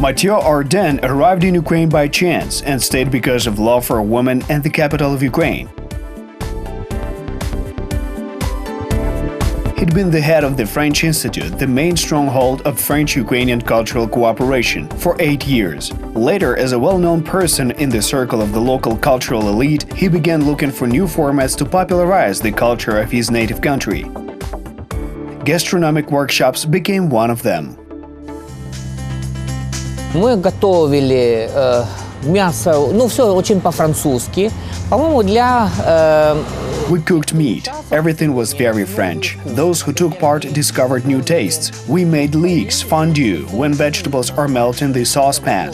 Mathieu Arden arrived in Ukraine by chance and stayed because of love for a woman and the capital of Ukraine. He'd been the head of the French Institute, the main stronghold of French-Ukrainian cultural cooperation, for 8 years. Later, as a well-known person in the circle of the local cultural elite, he began looking for new formats to popularize the culture of his native country. Gastronomic workshops became one of them. Мы готовили мясо, все очень по-французски. По-моему, для... We cooked meat. Everything was very French. Those who took part discovered new tastes. We made leeks, fondue, when vegetables are melted in the saucepan.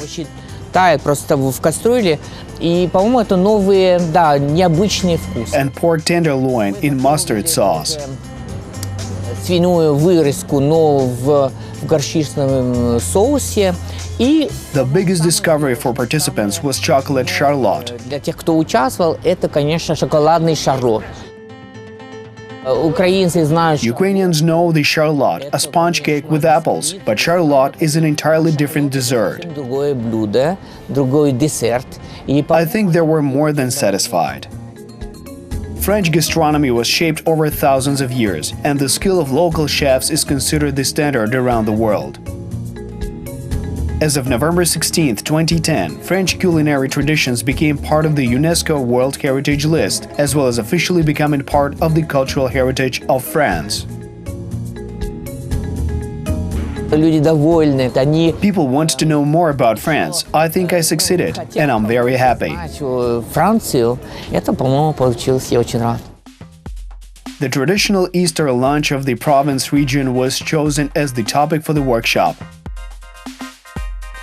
Тает просто в кастрюле, и, по-моему, это новые, необычные вкусы. And pork tenderloin in mustard sauce. Свиную вырезку, но в горчичном соусе. И the biggest discovery for participants was chocolate charlotte. Для тех, кто участвовал, это, конечно, шоколадный шарлот. Украинцы знают. Ukrainians know the charlotte, a sponge cake with apples, but charlotte is an entirely different dessert. Другое блюдо, другой десерт. I think they were more than satisfied. French gastronomy was shaped over thousands of years, and the skill of local chefs is considered the standard around the world. As of November 16, 2010, French culinary traditions became part of the UNESCO World Heritage List, as well as officially becoming part of the cultural heritage of France. Люди довольны, они... People want to know more about France. I think I succeeded, and I'm very happy. Францию, это, по-моему, получилось, я очень рад. The traditional Easter lunch of the province region was chosen as the topic for the workshop.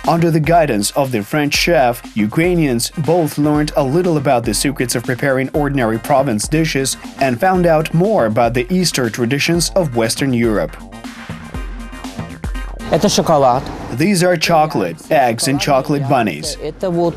Under the guidance of the French chef, Ukrainians both learned a little about the secrets of preparing ordinary province dishes and found out more about the Easter traditions of Western Europe. Это шоколад. These are chocolate, eggs, and chocolate bunnies. Это вот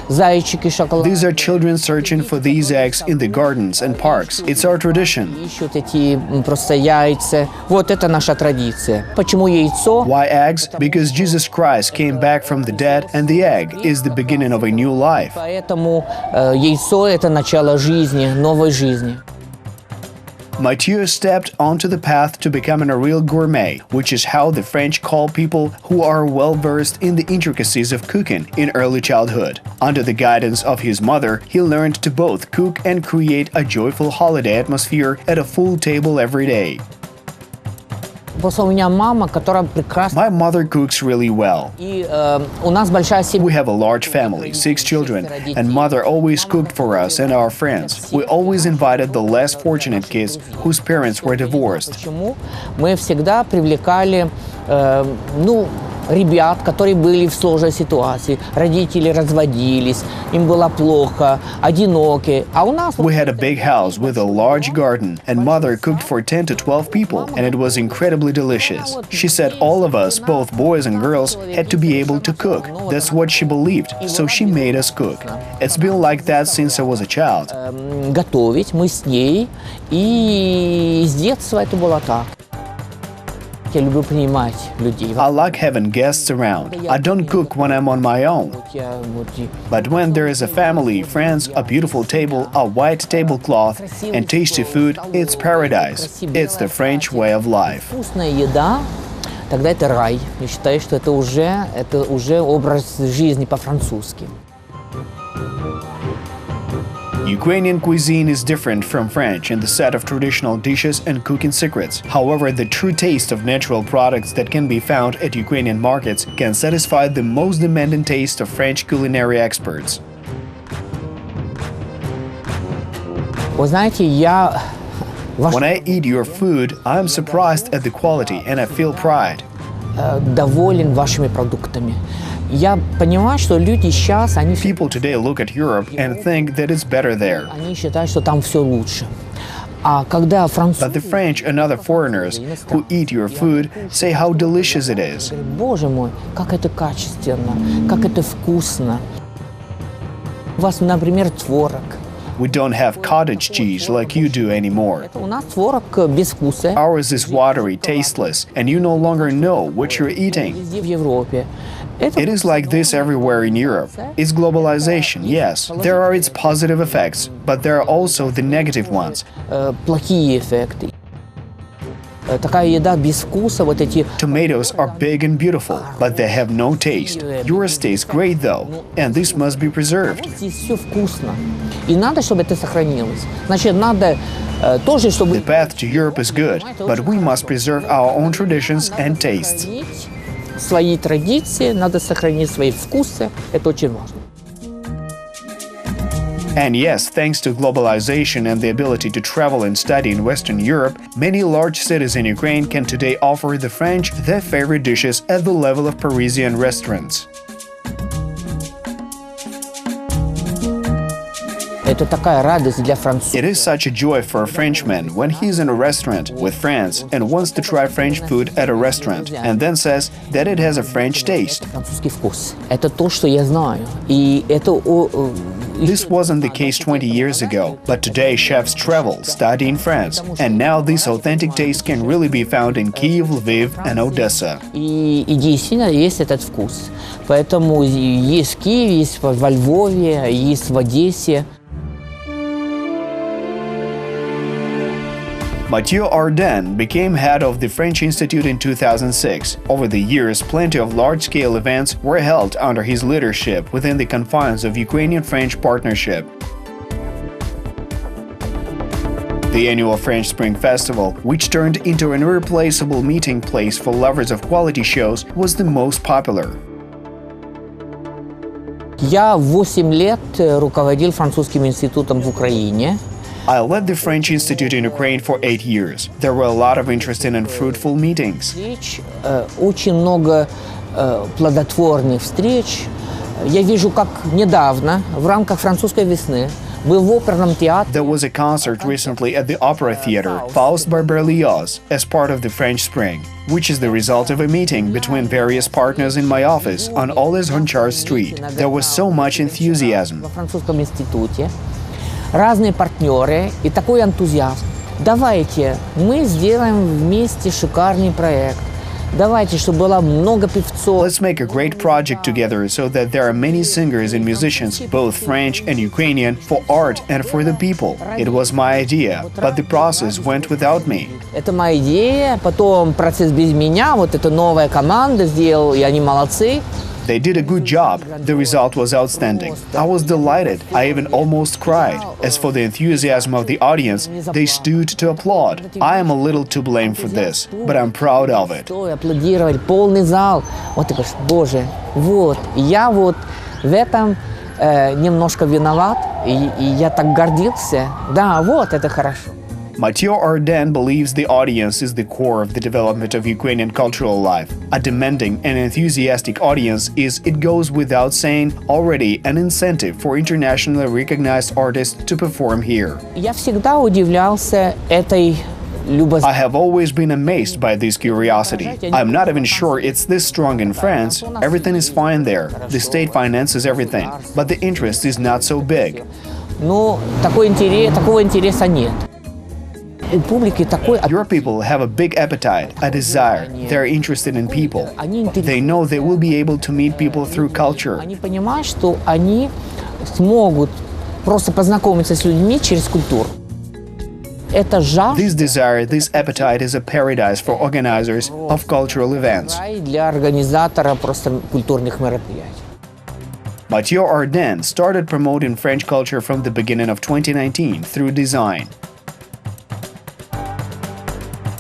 зайчики шоколад. These are children searching for these eggs in the gardens and parks. It's our tradition. Ищут эти просто яйца. Вот это наша традиция. Почему яйцо? Why eggs? Because Jesus Christ came back from the dead, and the egg is the beginning of a new life. Поэтому яйцо это начало жизни, новой жизни. Mathieu stepped onto the path to becoming a real gourmet, which is how the French call people who are well-versed in the intricacies of cooking in early childhood. Under the guidance of his mother, he learned to both cook and create a joyful holiday atmosphere at a full table every day. Просто у меня мама, которая прекрасно... My mother cooks really well. И у нас большая семья. We have a large family, 6 children, and mother always cooked for us and our friends. We always invited the less fortunate kids whose parents were divorced. Почему? Мы всегда привлекали, ребят, которые были в сложной ситуации. Родители разводились, им было плохо, одиноки. А у нас... We had a big house with a large garden, and mother cooked for 10 to 12 people, and it was incredibly delicious. She said all of us, both boys and girls, had to be able to cook. That's what she believed, so she made us cook. It's been like that since I was a child. Готовить мы с ней, и с детства это было так. Я люблю принимать людей. I like having guests around. I don't cook when I'm on my own. But when there is a family, friends, a beautiful table, a white tablecloth, and tasty food, it's paradise. It's the French way of life. Вкусная еда, тогда это рай. Я считаю, что это уже образ жизни по-французски. Ukrainian cuisine is different from French in the set of traditional dishes and cooking secrets. However, the true taste of natural products that can be found at Ukrainian markets can satisfy the most demanding taste of French culinary experts. Вы знаете, When I eat your food, I am surprised at the quality and I feel pride. доволен вашими продуктами. Я понимаю, что люди сейчас, они... People today look at Europe and think that it's better there. Они считают, что там все лучше. А когда французы... But the French and other foreigners who eat your food say how delicious it is. Боже мой, как это качественно, как это вкусно. У вас, например, творог, We don't have cottage cheese like you do anymore. У нас творог без вкуса. Ours is watery, tasteless, and you no longer know what you're eating. Везде в Европе. It is like this everywhere in Europe. It's globalization, yes. There are its positive effects, but there are also the negative ones. Плохие эффекты. Такая еда без вкуса, вот эти... Tomatoes are big and beautiful, but they have no taste. Yours tastes great though, and this must be preserved. Здесь все вкусно. И надо, чтобы это сохранилось. Значит, надо тоже, чтобы... The path to Europe is good, but we must preserve our own traditions and tastes. Свои традиции, надо сохранить свои вкусы. Это очень важно. And yes, thanks to globalization and the ability to travel and study in Western Europe, many large cities in Ukraine can today offer the French their favorite dishes at the level of Parisian restaurants. Это такая радость для французов. It is such a joy for a Frenchman when he's in a restaurant with friends and wants to try French food at a restaurant, and then says that it has a French taste. Французский вкус. Это то, что я знаю. И это... This wasn't the case 20 years ago, but today chefs travel, study in France, and now this authentic taste can really be found in Kyiv, Lviv, and Odessa. И действительно есть этот вкус. Поэтому есть в Киеве, есть во Львове, есть в Одессе. Mathieu Arden became head of the French Institute in 2006. Over the years, plenty of large-scale events were held under his leadership within the confines of Ukrainian-French partnership. The annual French Spring Festival, which turned into an irreplaceable meeting place for lovers of quality shows, was the most popular. Я 8 лет руководил французским институтом в Украине. I led the French Institute in Ukraine for 8 years. There were a lot of interesting and fruitful meetings. Очень много плодотворных встреч. Я вижу, как недавно в рамках французской весны был в оперном театре. There was a concert recently at the Opera Theatre, Faust by Berlioz, as part of the French Spring, which is the result of a meeting between various partners in my office on Oles Honchar Street. There was so much enthusiasm. Во французском институте. Разные партнеры и такой энтузиазм. Давайте мы сделаем вместе шикарный проект. Давайте, чтобы было много певцов. Let's make a great project together so that there are many singers and musicians, both French and Ukrainian, for art and for the people. It was my idea, but the process went without me. Это моя идея, потом процесс без меня, вот эта новая команда сделала, и они молодцы. They did a good job. The result was outstanding. I was delighted. I even almost cried. As for the enthusiasm of the audience, they stood to applaud. I am a little to blame for this, but I'm proud of it. Аплодировали, полный зал. Вот ты говоришь, боже, вот, я вот в этом немножко виноват, и я так гордился. Да, вот, это хорошо. Mathieu Arden believes the audience is the core of the development of Ukrainian cultural life. A demanding and enthusiastic audience is, it goes without saying, already an incentive for internationally recognized artists to perform here. Я всегда удивлялся этой любовью. I have always been amazed by this curiosity. I'm not even sure it's this strong in France. Everything is fine there. The state finances everything. But the interest is not so big. Но такого интереса нет. У публики такой... Your people have a big appetite, a desire. They're interested in people. They know they will be able to meet people through culture. Они понимают, что они смогут просто познакомиться с людьми через культуру. Это жажда. This desire, this appetite is a paradise for organizers of cultural events. Для организатора просто культурных мероприятий. Mathieu Arden started promoting French culture from the beginning of 2019 through design.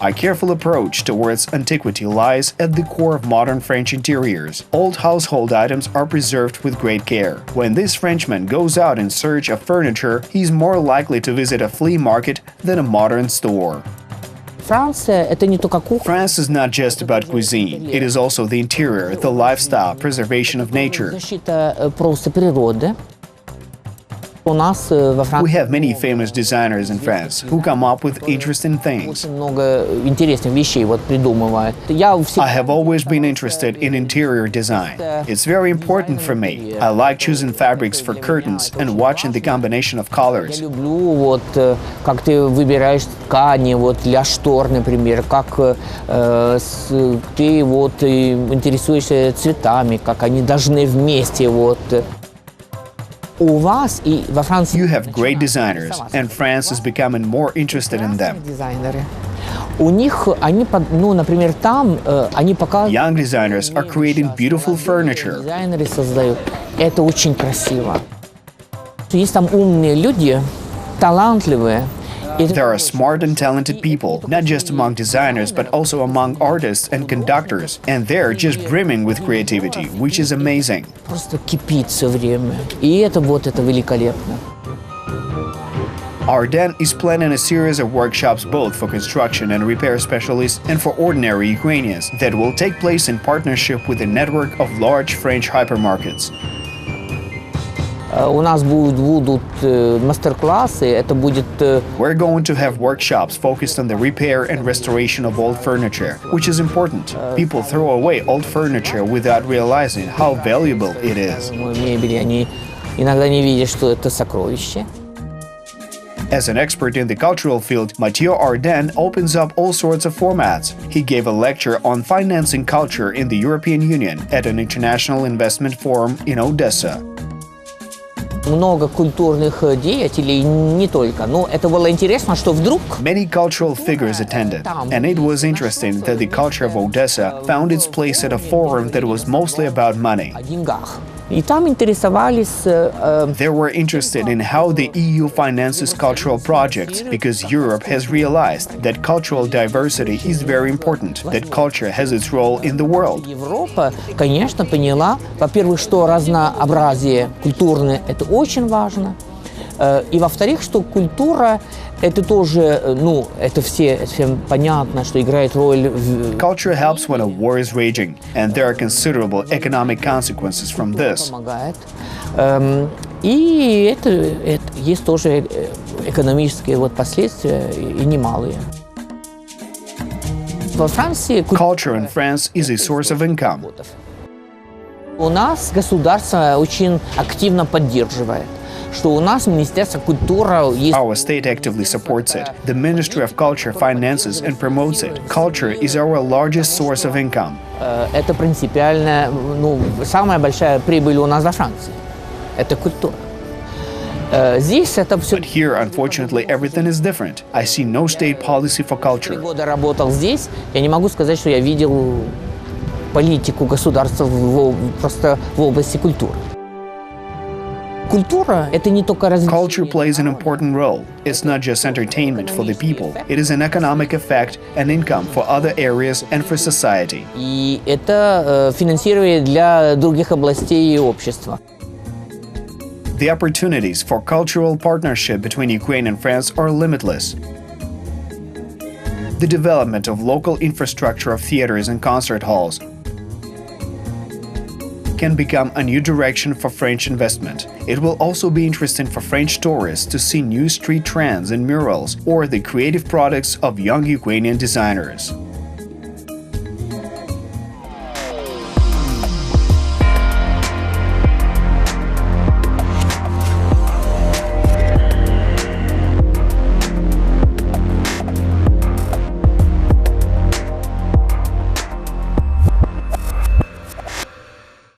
A careful approach towards antiquity lies at the core of modern French interiors. Old household items are preserved with great care. When this Frenchman goes out in search of furniture, he's more likely to visit a flea market than a modern store. Франция – это не только кухня. France is not just about cuisine. It is also the interior, the lifestyle, preservation of nature. Защита просто природы. У нас во We Франции have many famous designers in France who come up with interesting things. очень много интересных вещей вот придумывают. Я I всегда have always been interested in interior design. It's very important for me. I like choosing fabrics for curtains and watching the combination of colors. люблю вот как ты выбираешь ткани вот для штор, например, как ты вот интересуешься цветами, как они должны вместе вот. У вас и во Франции You have great designers, and France is becoming more interested in them. дизайнеры. У них они, ну, например, там они показывают. Young designers are creating beautiful furniture. Дизайнеры создают. Это очень красиво. Есть там умные люди, талантливые. There are smart and talented people, not just among designers, but also among artists and conductors. And they're just brimming with creativity, which is amazing. Просто кипит все время. И это великолепно. Arden is planning a series of workshops both for construction and repair specialists and for ordinary Ukrainians that will take place in partnership with a network of large French hypermarkets. У нас будут мастер-классы, это будет. We're going to have workshops focused on the repair and restoration of old furniture, which is important. People throw away old furniture without realizing how valuable it is. Мебели, они иногда не видят, что это сокровище. As an expert in the cultural field, Mathieu Arden opens up all sorts of formats. He gave a lecture on financing culture in the European Union at an international investment forum in Odessa. Много культурных деятелей, не только. Но это было интересно, что вдруг. Many cultural figures attended, and it was interesting that the culture of Odessa found its place at a forum that was mostly about money. О деньгах. И там интересовались. They were interested in how the EU finances cultural projects because Europe has realized that cultural diversity is very important, that culture has its role in the world. Европа, конечно, поняла, во-первых, что разнообразие культурное – это очень важно. И, во-вторых, что культура – это тоже, ну, это всем понятно, что играет роль в… Culture helps when a war is raging, and there are considerable economic consequences from this. Помогает. И это есть тоже экономические вот последствия, и немалые. Во Франции Culture in France is a source of income. у нас государство очень активно поддерживает. Что у нас Министерство культуры есть. Our state actively supports it. The Ministry of Culture finances and promotes it. Culture is our largest source of income. Это принципиально, ну, самая большая прибыль у нас во Франции. Это культура. Здесь это все. But here, unfortunately, everything is different. I see no state policy for culture. 3 года работал здесь, я не могу сказать, что я видел политику государства просто в области культуры. Культура – это не только развитие. Culture plays an important role. It's not just entertainment for the people. It is an economic effect and income for other areas and for society. И это финансирование для других областей общества. The opportunities for cultural partnership between Ukraine and France are limitless. The development of local infrastructure of theaters and concert halls can become a new direction for French investment. It will also be interesting for French tourists to see new street trends and murals or the creative products of young Ukrainian designers.